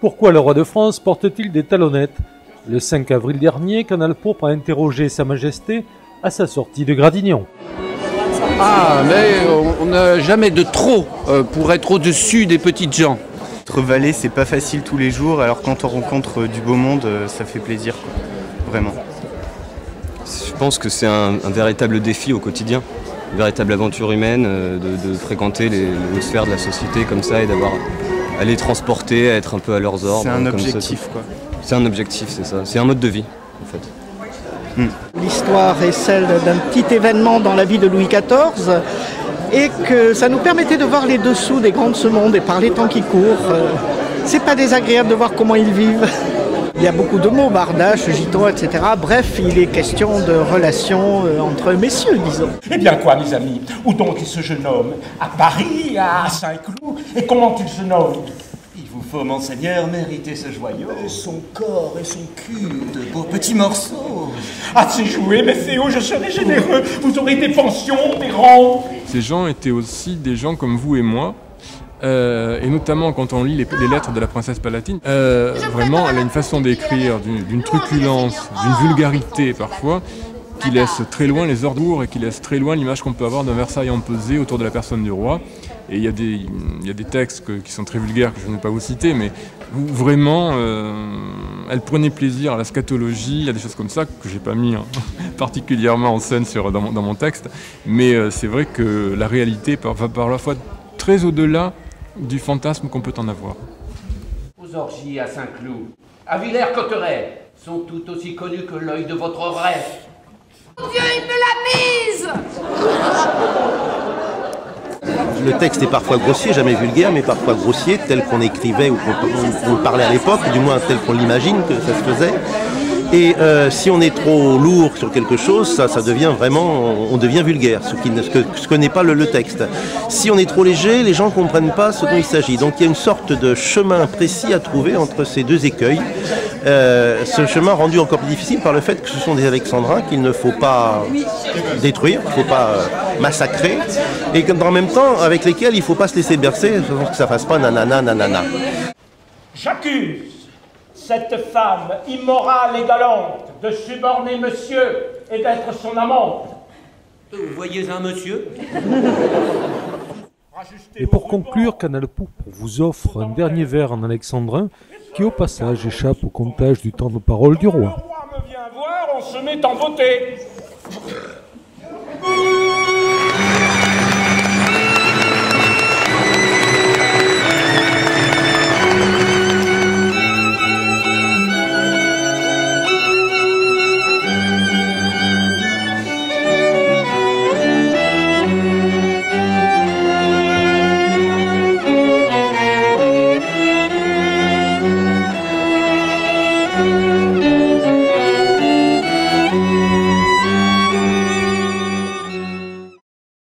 Pourquoi le roi de France porte-t-il des talonnettes? Le 5 avril dernier, Canal Pourpre a interrogé Sa Majesté à sa sortie de Gradignan. Ah, mais on n'a jamais de trop pour être au-dessus des petites gens. Être valet, c'est pas facile tous les jours, alors quand on rencontre du beau monde, ça fait plaisir, quoi. Vraiment. Je pense que c'est un véritable défi au quotidien, une véritable aventure humaine, de fréquenter les hautes sphères de la société comme ça et à les transporter, à être un peu à leurs ordres. C'est un objectif, quoi. C'est un objectif, c'est ça. C'est un mode de vie, en fait. L'histoire est celle d'un petit événement dans la vie de Louis XIV et que ça nous permettait de voir les dessous des grands de ce monde et par les temps qui courent. C'est pas désagréable de voir comment ils vivent. Il y a beaucoup de mots, bardache, giton, etc. Bref, il est question de relations entre messieurs, disons. Eh bien quoi, mes amis? Où donc est ce jeune homme? À Paris, à Saint-Cloud? Et comment il se nomme? Il vous faut, monseigneur, mériter ce joyau. Son corps et son cul, de beaux petits morceaux. Ah, c'est joué, mais Théo, je serai généreux. Vous aurez des pensions, des rentes. Ces gens étaient aussi des gens comme vous et moi. Et notamment quand on lit les lettres de la princesse Palatine, vraiment elle a une façon d'écrire d'une truculence, d'une vulgarité parfois, qui laisse très loin les ordures et qui laisse très loin l'image qu'on peut avoir d'un Versailles empesé autour de la personne du roi. Et il y a des textes qui sont très vulgaires que je ne vais pas vous citer, mais vraiment elle prenait plaisir à la scatologie, à des choses comme ça que j'ai pas mis particulièrement en scène dans mon texte. Mais c'est vrai que la réalité va par la fois très au-delà du fantasme qu'on peut en avoir. Aux orgies à Saint-Cloud, à Villers-Cotterêts, sont tout aussi connus que l'œil de votre rêve. Mon Dieu, il me l'a mise! Le texte est parfois grossier, jamais vulgaire, mais parfois grossier, tel qu'on écrivait ou qu'on parlait à l'époque, du moins tel qu'on l'imagine que ça se faisait. Et si on est trop lourd sur quelque chose, ça devient vraiment, on devient vulgaire, ce que n'est pas le texte. Si on est trop léger, les gens ne comprennent pas ce dont il s'agit. Donc il y a une sorte de chemin précis à trouver entre ces deux écueils. Ce chemin rendu encore plus difficile par le fait que ce sont des alexandrins qu'il ne faut pas détruire, il ne faut pas massacrer, et en même temps avec lesquels il ne faut pas se laisser bercer, que ça ne fasse pas nanana nanana. J'accuse cette femme immorale et galante de suborner monsieur et d'être son amante. Vous voyez un monsieur? Et pour conclure, Canal Pourpre vous offre un dernier vers en alexandrin qui au passage échappe au comptage du temps de parole du roi. Le roi me vient voir, on se met en beauté.